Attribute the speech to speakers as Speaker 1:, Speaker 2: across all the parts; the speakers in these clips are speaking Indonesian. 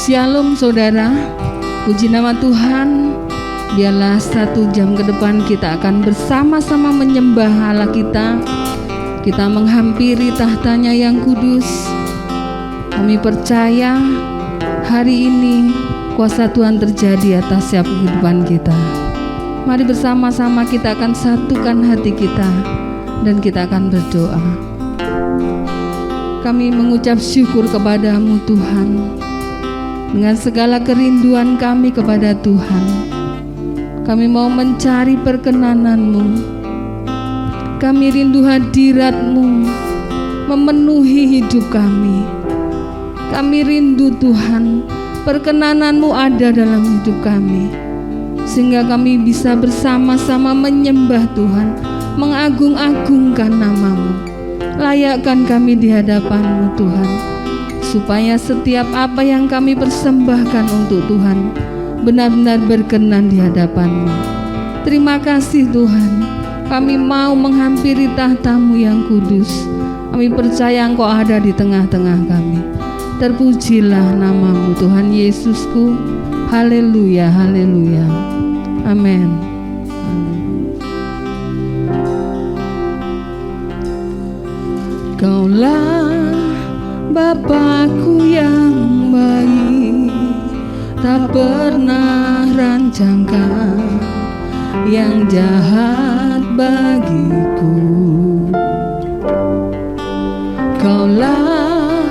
Speaker 1: Shalom saudara, puji nama Tuhan. Biarlah 1 jam ke depan kita akan bersama-sama menyembah Allah kita. Kita menghampiri tahtanya yang kudus. Kami percaya hari ini kuasa Tuhan terjadi atas setiap kehidupan kita. Mari bersama-sama kita akan satukan hati kita dan kita akan berdoa. Kami mengucap syukur kepadamu Tuhan, dengan segala kerinduan kami kepada Tuhan. Kami mau mencari perkenanan-Mu. Kami rindu hadirat-Mu memenuhi hidup kami. Kami rindu Tuhan, perkenanan-Mu ada dalam hidup kami, sehingga kami bisa bersama-sama menyembah Tuhan, mengagung-agungkan nama-Mu. Layakkan kami di hadapan-Mu Tuhan, supaya setiap apa yang kami persembahkan untuk Tuhan benar-benar berkenan di hadapan-Mu. Terima kasih Tuhan, kami mau menghampiri tahta-Mu yang kudus. Kami percaya Engkau ada di tengah-tengah kami. Terpujilah nama-Mu Tuhan Yesusku. Haleluya, haleluya. Amin. Kaulah Bapakku yang baik, tak pernah rancangkan yang jahat bagiku. Kaulah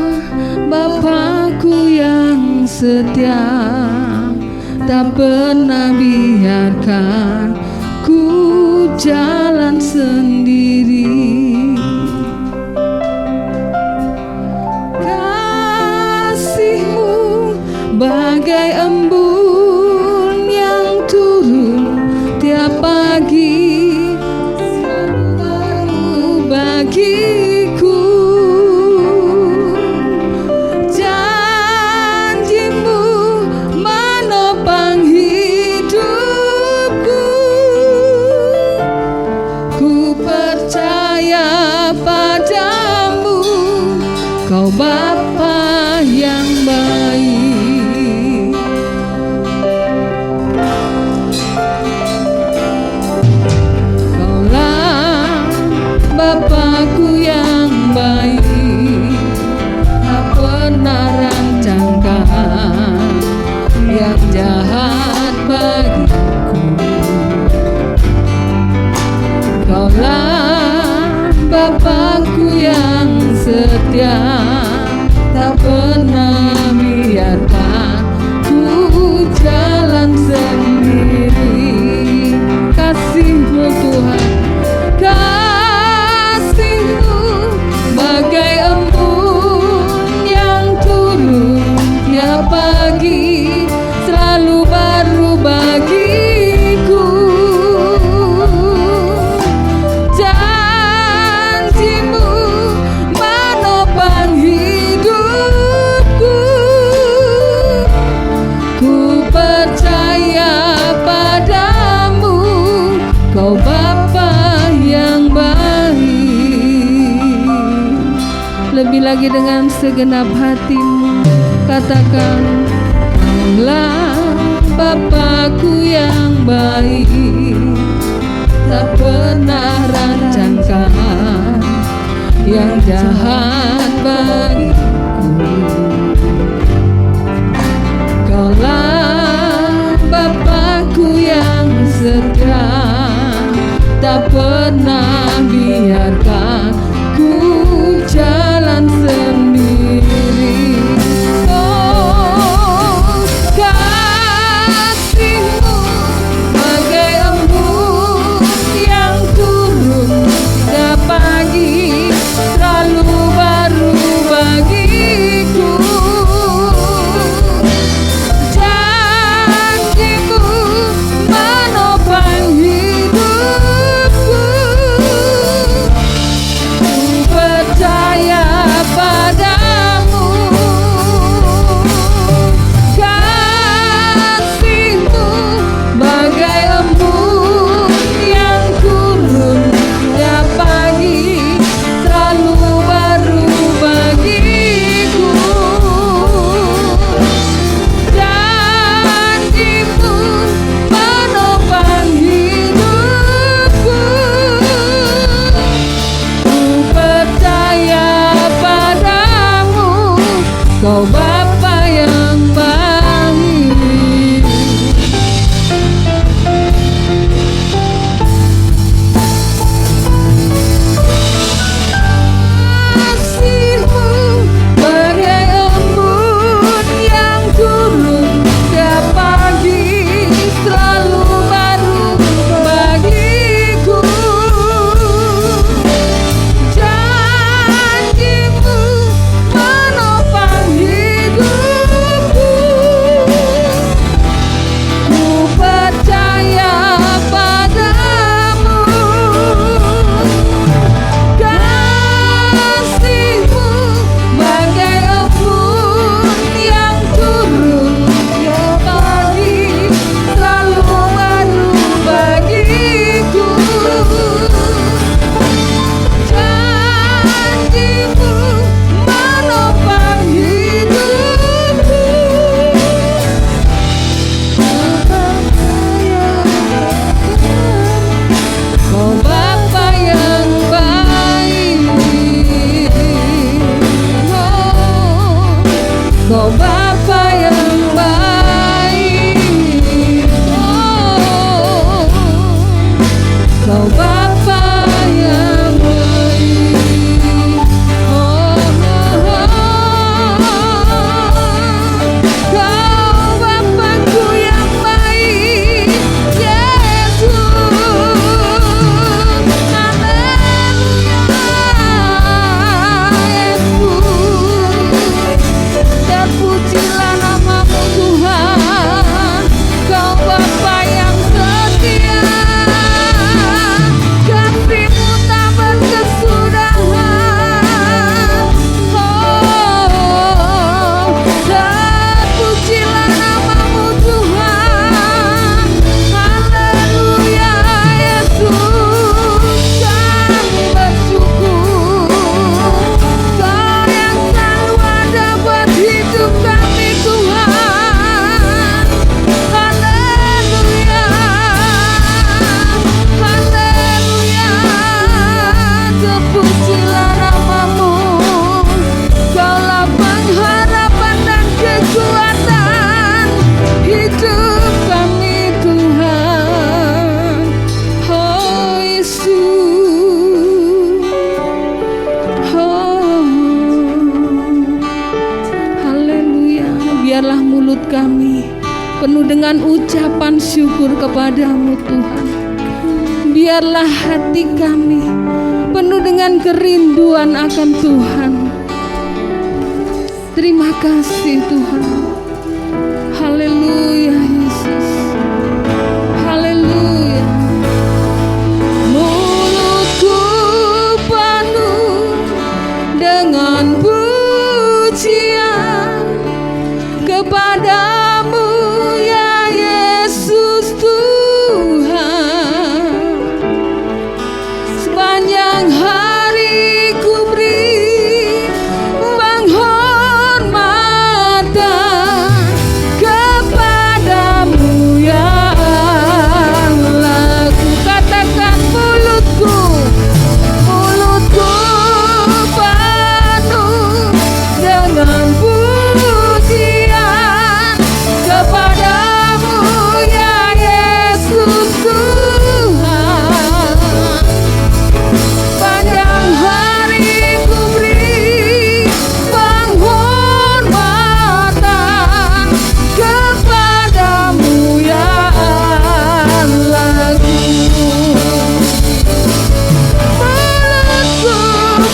Speaker 1: Bapakku yang setia, tak pernah biarkan ku jalan sendiri. Bagai embun yang turun tiap pagi, selalu baru bagiku. Janji-Mu menopang hidupku. Ku percaya padamu, Kau Bapa yang baik. Bapakku yang baik, tak pernah rancangkan yang jahat bagiku. Kaulah Bapakku yang setia, tak pernah biarkan ku jalan sendiri. Kasih-Mu Tuhan, bagai embun yang turun tiap pagi, selalu baru bagiku. Janji-Mu menopang hidupku. Ku percaya padamu, Kau Bapa yang baik. Lebih lagi dengan segenap hatimu katakan, Kaulah Bapakku yang baik, tak pernah rancangkan yang jahat bagiku. Kaulah Bapakku yang setia, tak pernah biarkan ku jalan sendiri. Oh, kasih-Mu bagai embun yang turun tiap pagi, selalu baru penuh dengan ucapan syukur kepadamu Tuhan. Biarlah hati kami penuh dengan kerinduan akan Tuhan. Terima kasih Tuhan. Haleluya Yesus. Haleluya. Mulutku penuh dengan pujian kepadamu ya Yesus Tuhan. Sepanjang hari ku beri penghormatan kepadamu ya Allah. Ku katakan mulutku penuh dengan pujian kepadamu ya Yesus Tuhan. Panjang hari ku beri penghormatan kepadamu ya Allahku. Mulutku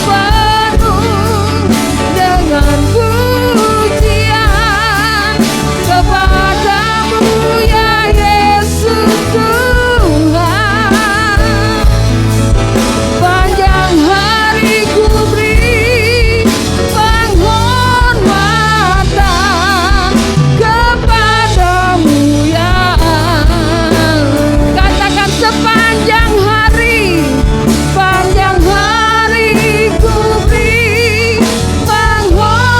Speaker 1: penuh dengan pujian kepadamu ya Yesus Tuhan. Panjang hari ku beri penghormatan kepadamu ya Allah. Katakan sepanjang hari ku beri penghormatan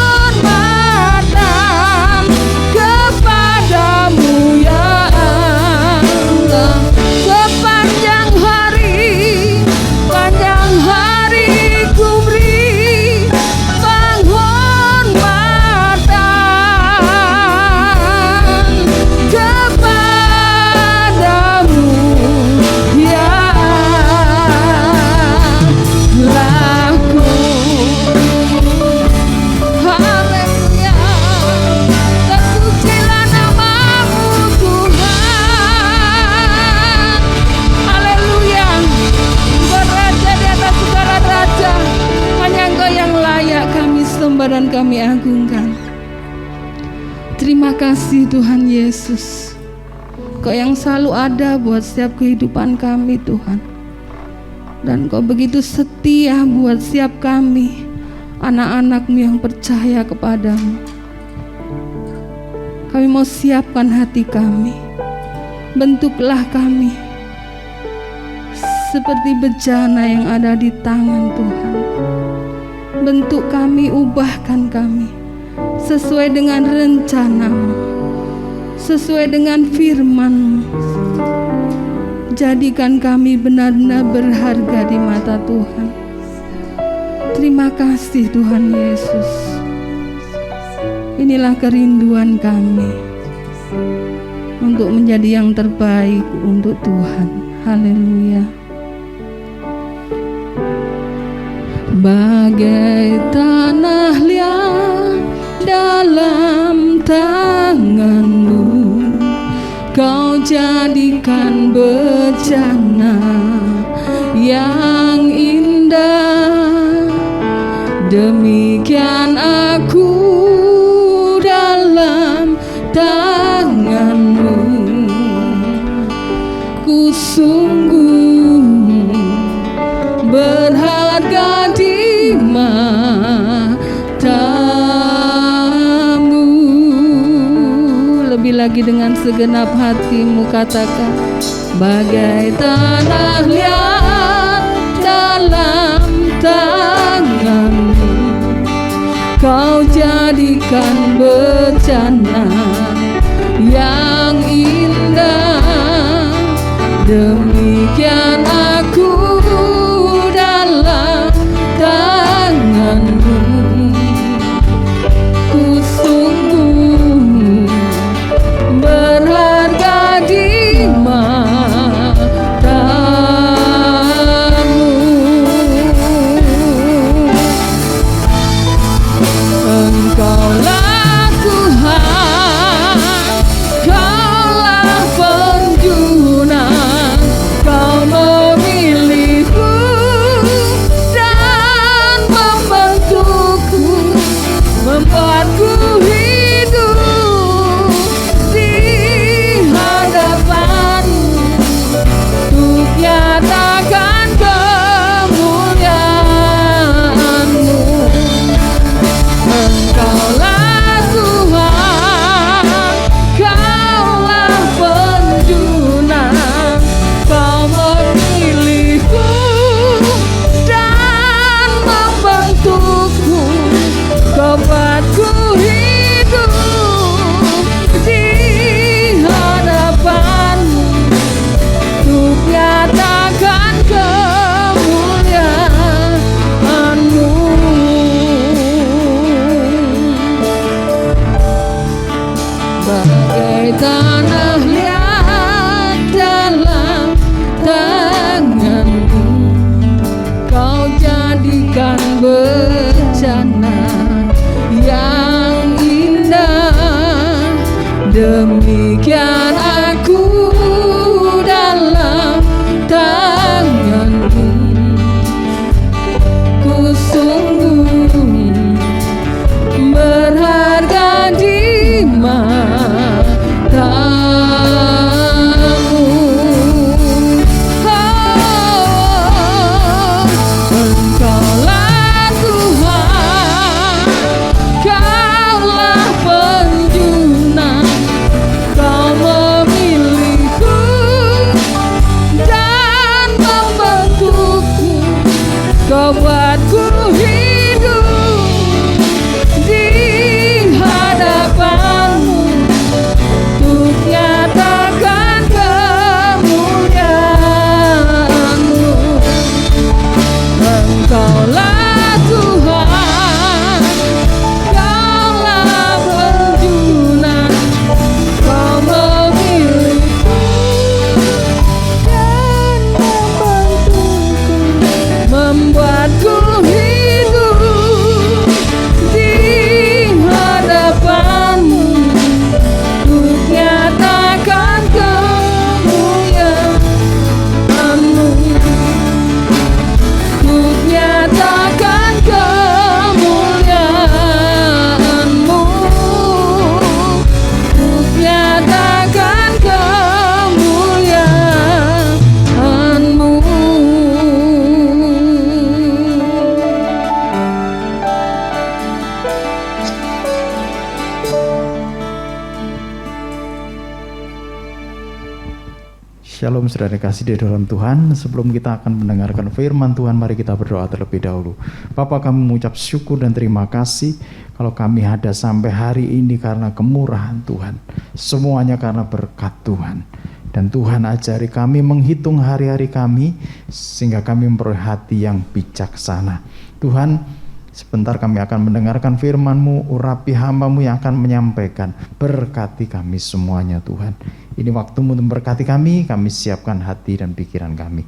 Speaker 1: kepadamu ya Allah. Sepanjang hari ku beri penghormatan kepadamu ya Allahku. Haleluya. Terpujilah namamu Tuhan. Haleluya. Beraja di atas segala raja, hanya Engkau yang layak kami sembah dan kami agungkan. Terima kasih Tuhan Yesus. Kau yang selalu ada buat setiap kehidupan kami Tuhan. Dan Kau begitu setia buat setiap kami, anak-anak-Mu yang percaya kepadamu. Kami mau siapkan hati kami. Bentuklah kami seperti bejana yang ada di tangan Tuhan. Bentuk kami, ubahkan kami sesuai dengan rencana-Mu, sesuai dengan firman-Mu. Jadikan kami benar-benar berharga di mata Tuhan. Terima kasih Tuhan Yesus. Inilah kerinduan kami untuk menjadi yang terbaik untuk Tuhan. Haleluya. Bagai tanah liat dalam tangan-Mu, Kau jadikan bejana yang indah. Demikian aku dalam tangan-Mu, ku sungguh berharga di mata-Mu. Lebih lagi dengan segenap hatimu katakan, bagai tanah liat dalam tangan-Mu, Kau jadikan bejana yang indah. Demikian aku dalam tangan-Mu, ku sungguh berharga di mata-Mu. Engkaulah Tuhan, Kau
Speaker 2: Shalom saudara kasih di dalam Tuhan. Sebelum kita akan mendengarkan firman Tuhan, mari kita berdoa terlebih dahulu. Bapa, kami mengucap syukur dan terima kasih kalau kami ada sampai hari ini karena kemurahan Tuhan. Semuanya karena berkat Tuhan. Dan Tuhan ajari kami menghitung hari-hari kami sehingga kami memperoleh hati yang bijaksana. Tuhan, sebentar kami akan mendengarkan firman-Mu, urapi hamba-Mu yang akan menyampaikan. Berkati kami semuanya Tuhan. Ini waktu-Mu untuk memberkati kami siapkan hati dan pikiran kami.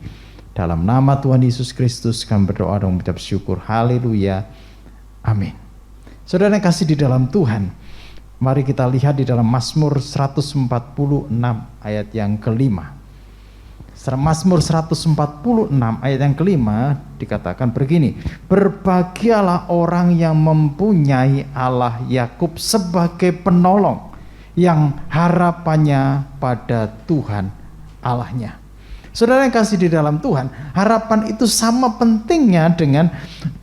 Speaker 2: Dalam nama Tuhan Yesus Kristus kami berdoa dan mengucap syukur. Haleluya. Amin. Saudara yang kasih di dalam Tuhan, mari kita lihat di dalam Mazmur 146 ayat yang kelima. Mazmur 146 ayat yang kelima dikatakan begini, berbahagialah orang yang mempunyai Allah Yakub sebagai penolong, yang harapannya pada Tuhan Allahnya. Saudara yang kasih di dalam Tuhan, harapan itu sama pentingnya dengan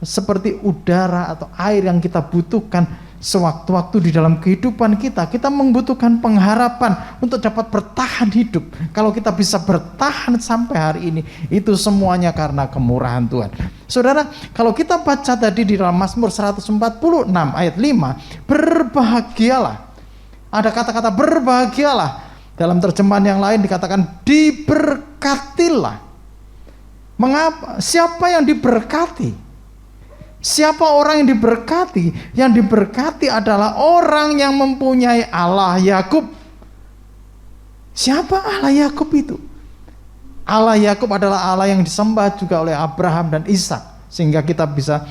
Speaker 2: seperti udara atau air yang kita butuhkan sewaktu-waktu di dalam kehidupan kita. Kita membutuhkan pengharapan untuk dapat bertahan hidup. Kalau kita bisa bertahan sampai hari ini, itu semuanya karena kemurahan Tuhan. Saudara, kalau kita baca tadi di dalam Mazmur 146 ayat 5, berbahagialah. Ada kata-kata berbahagialah. Dalam terjemahan yang lain dikatakan diberkatilah. Mengapa? Siapa yang diberkati? Siapa orang yang diberkati? Yang diberkati adalah orang yang mempunyai Allah Yakub. Siapa Allah Yakub itu? Allah Yakub adalah Allah yang disembah juga oleh Abraham dan Ishak. Sehingga kita bisa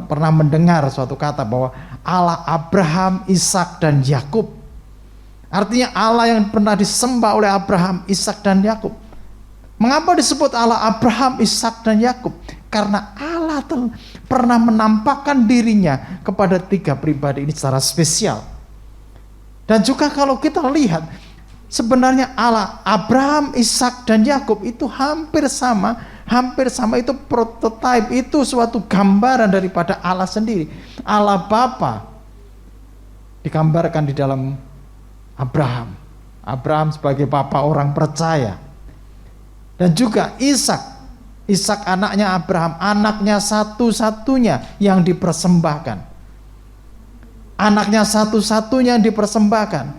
Speaker 2: pernah mendengar suatu kata bahwa Allah Abraham, Ishak dan Yakub. Artinya Allah yang pernah disembah oleh Abraham, Ishak dan Yakub. Mengapa disebut Allah Abraham, Ishak dan Yakub? Karena Allah pernah menampakkan dirinya kepada tiga pribadi ini secara spesial. Dan juga kalau kita lihat, sebenarnya Allah Abraham, Ishak dan Yakub itu hampir sama itu prototipe, itu suatu gambaran daripada Allah sendiri. Allah Bapa digambarkan di dalam Abraham sebagai bapa orang percaya. Dan juga Ishak anaknya Abraham, anaknya satu-satunya yang dipersembahkan. Anaknya satu-satunya yang dipersembahkan.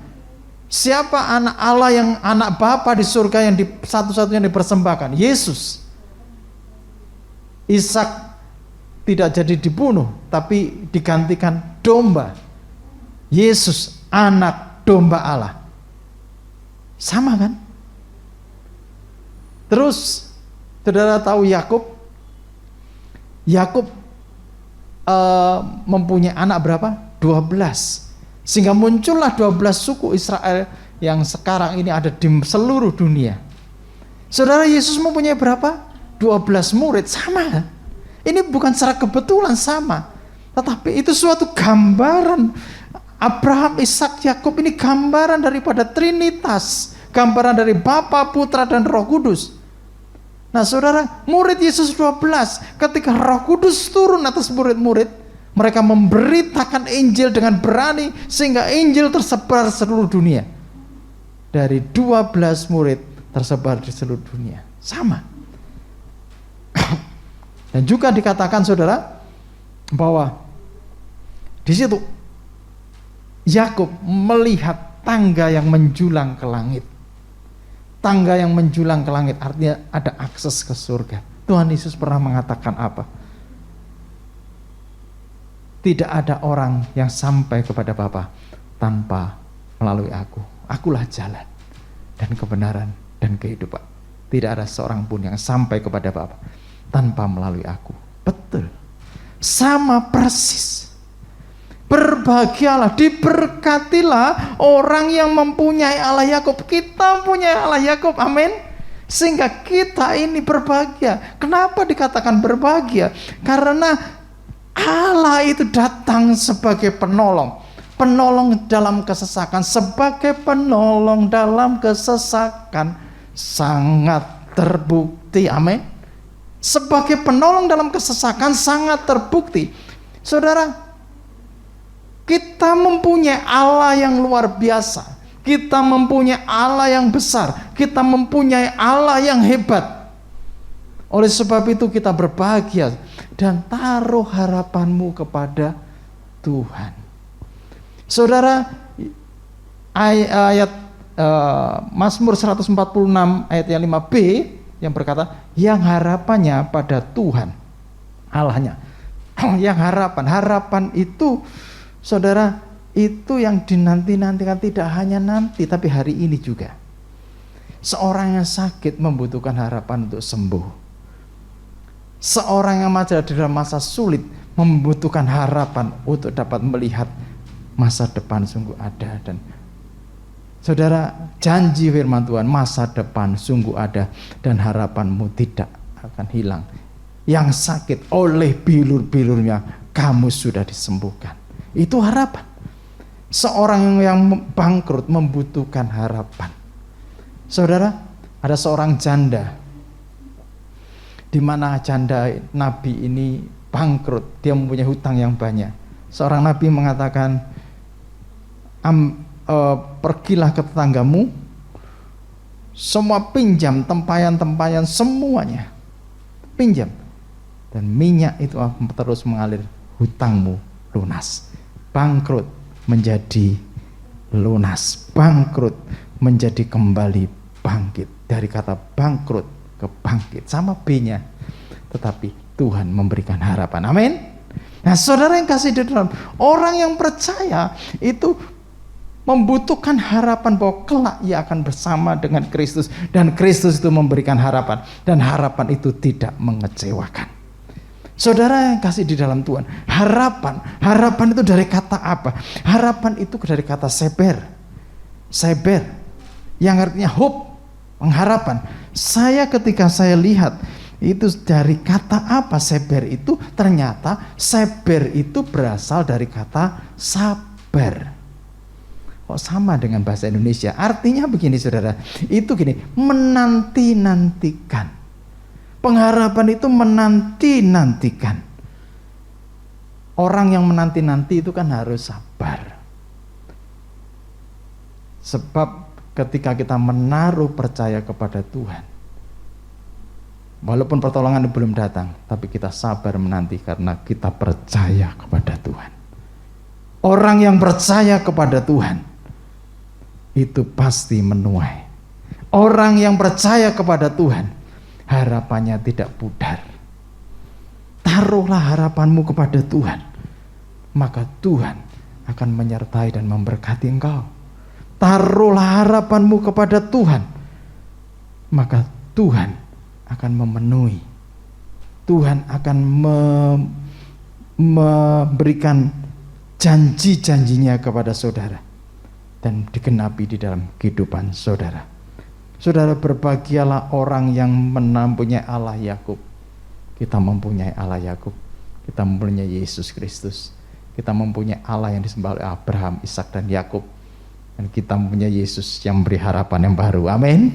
Speaker 2: Siapa anak Allah yang anak Bapa di surga yang satu-satunya dipersembahkan? Yesus. Ishak tidak jadi dibunuh, tapi digantikan domba. Yesus anak domba Allah. Sama kan? Terus saudara tahu Yakub mempunyai anak berapa? 12. Sehingga muncullah 12 suku Israel yang sekarang ini ada di seluruh dunia. Saudara, Yesus mempunyai berapa? 12 murid. Sama kan? Ini bukan secara kebetulan sama, tetapi itu suatu gambaran. Abraham, Ishak, Yakub ini gambaran daripada Trinitas, gambaran dari Bapa, Putra dan Roh Kudus. Nah saudara, murid Yesus 12, ketika Roh Kudus turun atas murid-murid, mereka memberitakan Injil dengan berani sehingga Injil tersebar seluruh dunia. Dari 12 murid tersebar di seluruh dunia. Sama. Dan juga dikatakan saudara bahwa di situ Yakub melihat tangga yang menjulang ke langit. Tangga yang menjulang ke langit artinya ada akses ke surga. Tuhan Yesus pernah mengatakan apa? Tidak ada orang yang sampai kepada Bapa tanpa melalui aku. Akulah jalan dan kebenaran dan kehidupan. Tidak ada seorang pun yang sampai kepada Bapa tanpa melalui aku. Betul. Sama persis. Berbahagialah, diberkatilah orang yang mempunyai Allah Yakub. Kita punya Allah Yakub, amin. Sehingga kita ini berbahagia. Kenapa dikatakan berbahagia? Karena Allah itu datang sebagai penolong. Penolong dalam kesesakan. Sebagai penolong dalam kesesakan sangat terbukti, amin. Sebagai penolong dalam kesesakan sangat terbukti. Saudara, kita mempunyai Allah yang luar biasa. Kita mempunyai Allah yang besar, kita mempunyai Allah yang hebat. Oleh sebab itu kita berbahagia dan taruh harapanmu kepada Tuhan. Saudara, ayat Mazmur 146 ayat yang 5b yang berkata, yang harapannya pada Tuhan Allahnya. Yang harapan itu, saudara, itu yang dinanti-nantikan, tidak hanya nanti tapi hari ini juga. Seorang yang sakit membutuhkan harapan untuk sembuh. Seorang yang ada di dalam masa sulit membutuhkan harapan untuk dapat melihat masa depan sungguh ada. Dan saudara, janji firman Tuhan, masa depan sungguh ada dan harapanmu tidak akan hilang. Yang sakit oleh bilur-bilurnya kamu sudah disembuhkan. Itu harapan. Seorang yang bangkrut membutuhkan harapan. Saudara, ada seorang janda, di mana janda nabi ini bangkrut, dia mempunyai hutang yang banyak. Seorang nabi mengatakan, pergilah ke tetanggamu, semua pinjam, tempayan semuanya pinjam, dan minyak itu akan terus mengalir, hutangmu lunas. Bangkrut menjadi lunas, bangkrut menjadi kembali bangkit. Dari kata bangkrut ke bangkit, sama B-nya, tetapi Tuhan memberikan harapan. Amin. Nah, saudara yang kasih di dalam, orang yang percaya itu membutuhkan harapan bahwa kelak ia akan bersama dengan Kristus, dan Kristus itu memberikan harapan, dan harapan itu tidak mengecewakan. Saudara yang kasih di dalam Tuhan, harapan itu dari kata apa? Harapan itu dari kata seber, yang artinya hope, pengharapan. Ketika saya lihat itu dari kata apa seber itu, ternyata seber itu berasal dari kata sabar. Kok sama dengan bahasa Indonesia? Artinya begini saudara, itu gini, menanti-nantikan. Pengharapan itu menanti-nantikan. Orang yang menanti-nanti itu kan harus sabar. Sebab ketika kita menaruh percaya kepada Tuhan, walaupun pertolongan belum datang, tapi kita sabar menanti karena kita percaya kepada Tuhan. Orang yang percaya kepada Tuhan itu pasti menuai. Orang yang percaya kepada Tuhan, harapannya tidak pudar. Taruhlah harapanmu kepada Tuhan, maka Tuhan akan menyertai dan memberkati engkau. Taruhlah harapanmu kepada Tuhan, maka Tuhan akan memenuhi. Tuhan akan memberikan janji-janjinya kepada saudara dan digenapi di dalam kehidupan saudara. Saudara, berbahagialah orang yang mempunyai Allah Yakub. Kita mempunyai Allah Yakub. Kita mempunyai Yesus Kristus. Kita mempunyai Allah yang disembah oleh Abraham, Ishak dan Yakub. Dan kita mempunyai Yesus yang memberi harapan yang baru. Amin.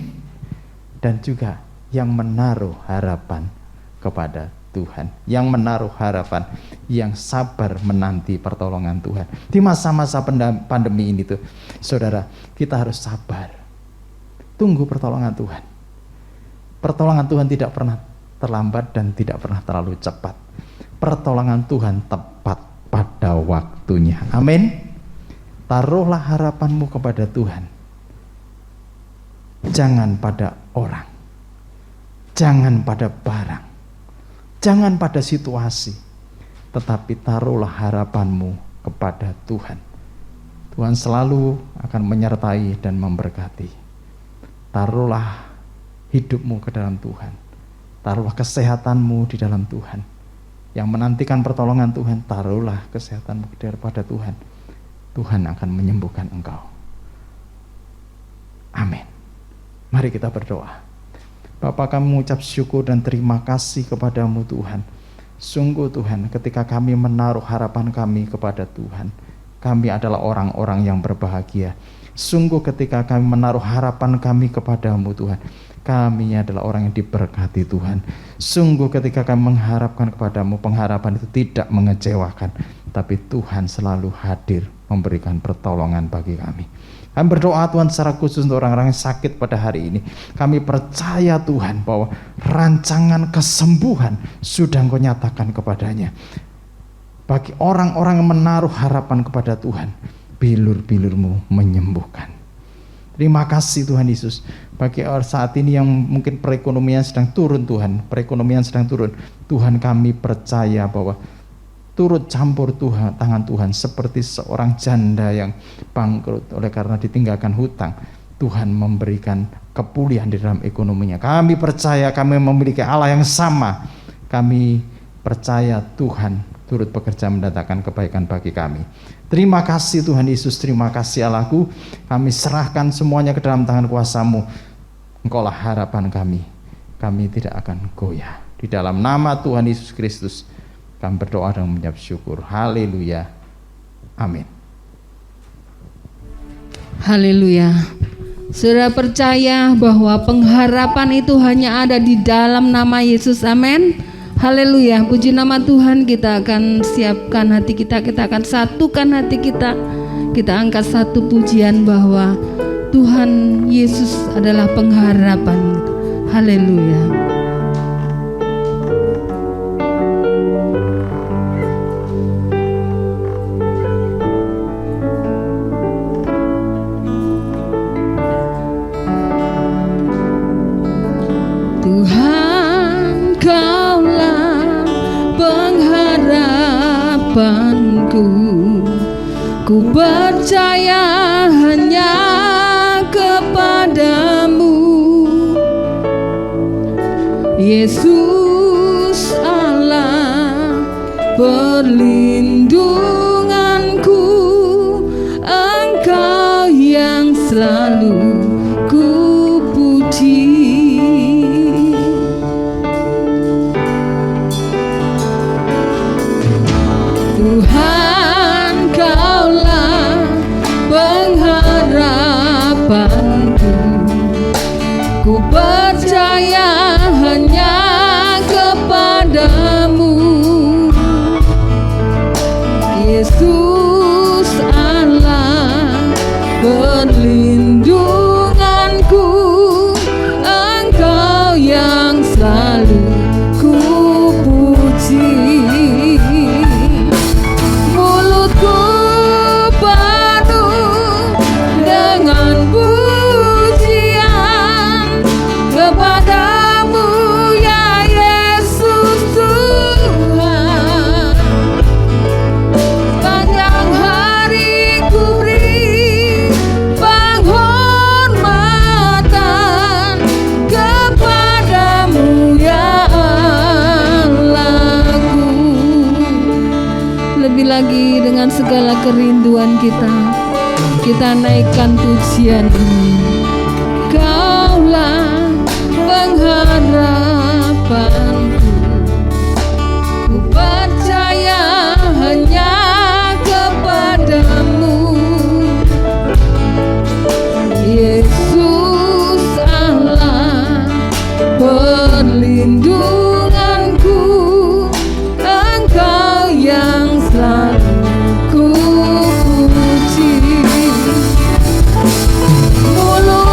Speaker 2: Dan juga yang menaruh harapan kepada Tuhan, yang menaruh harapan, yang sabar menanti pertolongan Tuhan. Di masa-masa pandemi ini tuh, saudara, kita harus sabar. Tunggu pertolongan Tuhan. Pertolongan Tuhan tidak pernah terlambat dan tidak pernah terlalu cepat. Pertolongan Tuhan tepat pada waktunya. Amin. Taruhlah harapanmu kepada Tuhan. Jangan pada orang. Jangan pada barang. Jangan pada situasi. Tetapi taruhlah harapanmu kepada Tuhan. Tuhan selalu akan menyertai dan memberkati. Taruhlah hidupmu ke dalam Tuhan. Taruhlah kesehatanmu di dalam Tuhan. Yang menantikan pertolongan Tuhan, taruhlah kesehatanmu kepada Tuhan. Tuhan akan menyembuhkan engkau. Amin. Mari kita berdoa. Bapa, kami mengucap syukur dan terima kasih kepadamu Tuhan. Sungguh Tuhan, ketika kami menaruh harapan kami kepada Tuhan, kami adalah orang-orang yang berbahagia. Sungguh ketika kami menaruh harapan kami kepadamu Tuhan, kami adalah orang yang diberkati Tuhan. Sungguh ketika kami mengharapkan kepadamu, pengharapan itu tidak mengecewakan, tapi Tuhan selalu hadir memberikan pertolongan bagi kami. Kami berdoa Tuhan secara khusus untuk orang-orang yang sakit pada hari ini. Kami percaya Tuhan bahwa rancangan kesembuhan sudah Engkau nyatakan kepadanya. Bagi orang-orang yang menaruh harapan kepada Tuhan, bilur-bilur-Mu menyembuhkan. Terima kasih Tuhan Yesus. Bagi orang saat ini yang mungkin perekonomian sedang turun Tuhan, Tuhan kami percaya bahwa turut campur Tuhan, tangan Tuhan seperti seorang janda yang bangkrut oleh karena ditinggalkan hutang. Tuhan memberikan kepulihan di dalam ekonominya. Kami percaya kami memiliki Allah yang sama. Kami percaya Tuhan turut bekerja mendatangkan kebaikan bagi kami. Terima kasih Tuhan Yesus, terima kasih Allahku. Kami serahkan semuanya ke dalam tangan kuasa-Mu. Engkaulah harapan kami. Kami tidak akan goyah. Di dalam nama Tuhan Yesus Kristus kami berdoa dan mengucap syukur. Haleluya. Amin.
Speaker 1: Haleluya. Saudara percaya bahwa pengharapan itu hanya ada di dalam nama Yesus. Amin. Haleluya. Puji nama Tuhan. Kita akan siapkan hati kita. Kita akan satukan hati kita. Kita angkat satu pujian bahwa Tuhan Yesus adalah pengharapan. Haleluya. Tuhan, Kaulah pengharapanku. Ku percaya hanya kepadamu, Yesus Allah perlindunganku. Engkau yang selalu ku puji. Tuhan, Kaulah pengharapanku. Ku percaya hanya kepadamu, Yesus Allah perlindunganku. Engkau yang selalu ku puji. Mulutku penuh dengan pujian kepadamu, ya Yesus Tuhan. Sepanjang hari ku beri penghormatan kepadamu, ya Allahku. Lebih lagi dengan segala kerinduan kita naikkan pujian ini. Kaulah pengharapanku. Ku percaya hanya kepadamu, Yesus Allah perlindunganku. Engkau yang selalu ku puji. Mulut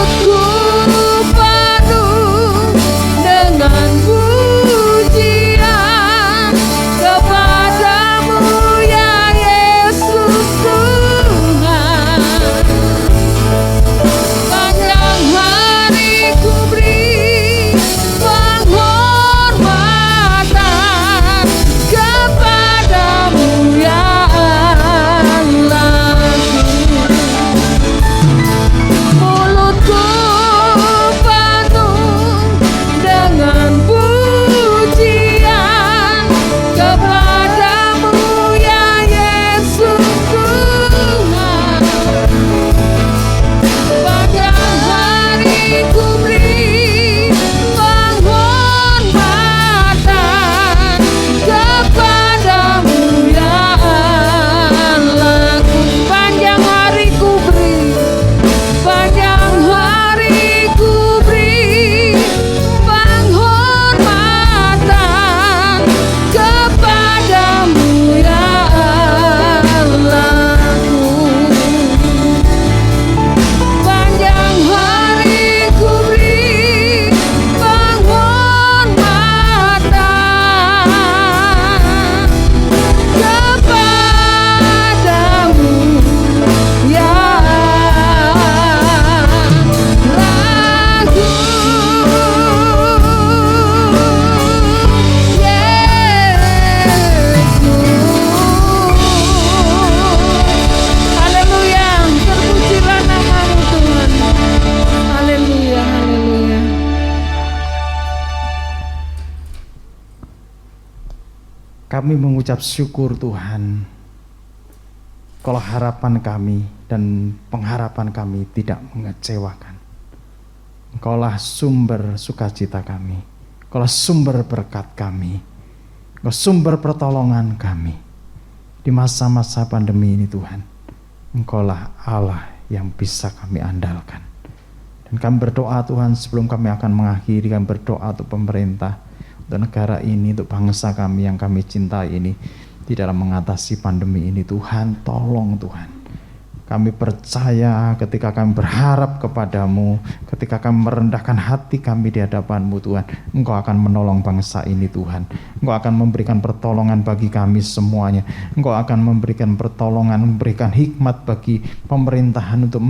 Speaker 2: Kami mengucap syukur Tuhan, kalau harapan kami dan pengharapan kami tidak mengecewakan. Engkaulah sumber sukacita kami, Engkaulah sumber berkat kami, Engkau sumber pertolongan kami. Di masa-masa pandemi ini Tuhan, Engkaulah Allah yang bisa kami andalkan. Dan kami berdoa Tuhan, sebelum kami akan mengakhiri, kami berdoa untuk pemerintah, untuk negara ini, untuk bangsa kami yang kami cintai ini, di dalam mengatasi pandemi ini. Tuhan, tolong Tuhan. Kami percaya ketika kami berharap kepadamu, ketika kami merendahkan hati kami di hadapan-Mu Tuhan, Engkau akan menolong bangsa ini Tuhan. Engkau akan memberikan pertolongan bagi kami semuanya. Engkau akan memberikan pertolongan, memberikan hikmat bagi pemerintahan untuk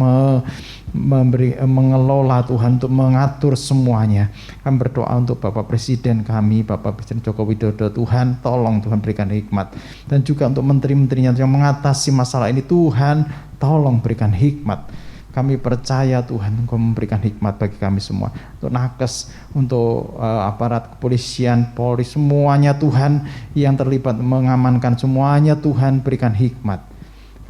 Speaker 2: mengelola Tuhan, untuk mengatur semuanya. Kami berdoa untuk Bapak Presiden kami, Bapak Presiden Joko Widodo. Tuhan, tolong Tuhan berikan hikmat. Dan juga untuk menteri-menterinya yang mengatasi masalah ini, Tuhan, tolong berikan hikmat. Kami percaya Tuhan Engkau memberikan hikmat bagi kami semua. Untuk nakes, untuk aparat kepolisian, Polri, semuanya Tuhan yang terlibat mengamankan semuanya, Tuhan berikan hikmat.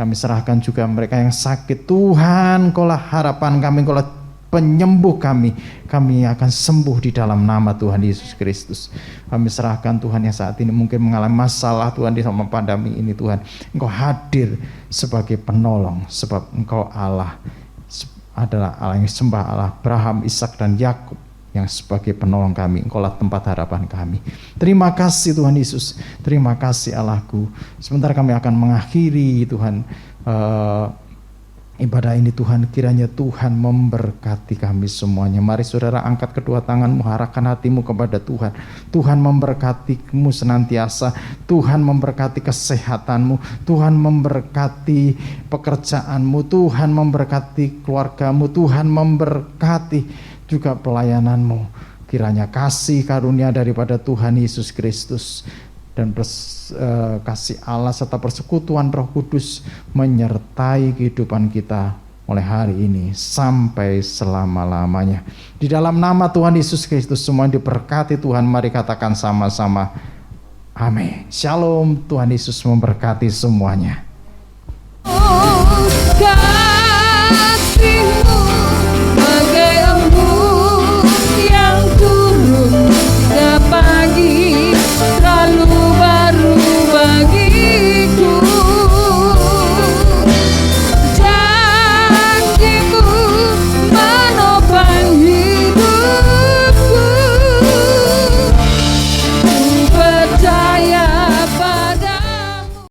Speaker 2: Kami serahkan juga mereka yang sakit. Tuhan, Engkaulah harapan kami, Engkaulah penyembuh kami. Kami akan sembuh di dalam nama Tuhan Yesus Kristus. Kami serahkan Tuhan yang saat ini mungkin mengalami masalah Tuhan di dalam pandemi ini Tuhan. Engkau hadir sebagai penolong, sebab Engkau Allah adalah Allah yang sembah, Allah Abraham, Ishak dan Yakub, yang sebagai penolong kami. Engkaulah tempat harapan kami. Terima kasih Tuhan Yesus. Terima kasih Allahku. Sebentar kami akan mengakhiri Tuhan ibadah ini Tuhan. Kiranya Tuhan memberkati kami semuanya. Mari saudara angkat kedua tanganmu, arahkan hatimu kepada Tuhan. Tuhan memberkatimu senantiasa. Tuhan memberkati kesehatanmu. Tuhan memberkati pekerjaanmu. Tuhan memberkati keluargamu. Tuhan memberkati juga pelayananmu. Kiranya kasih karunia daripada Tuhan Yesus Kristus dan kasih Allah serta persekutuan Roh Kudus menyertai kehidupan kita mulai hari ini sampai selama-lamanya. Di dalam nama Tuhan Yesus Kristus semua diberkati Tuhan. Mari katakan sama-sama amin. Shalom. Tuhan Yesus memberkati semuanya.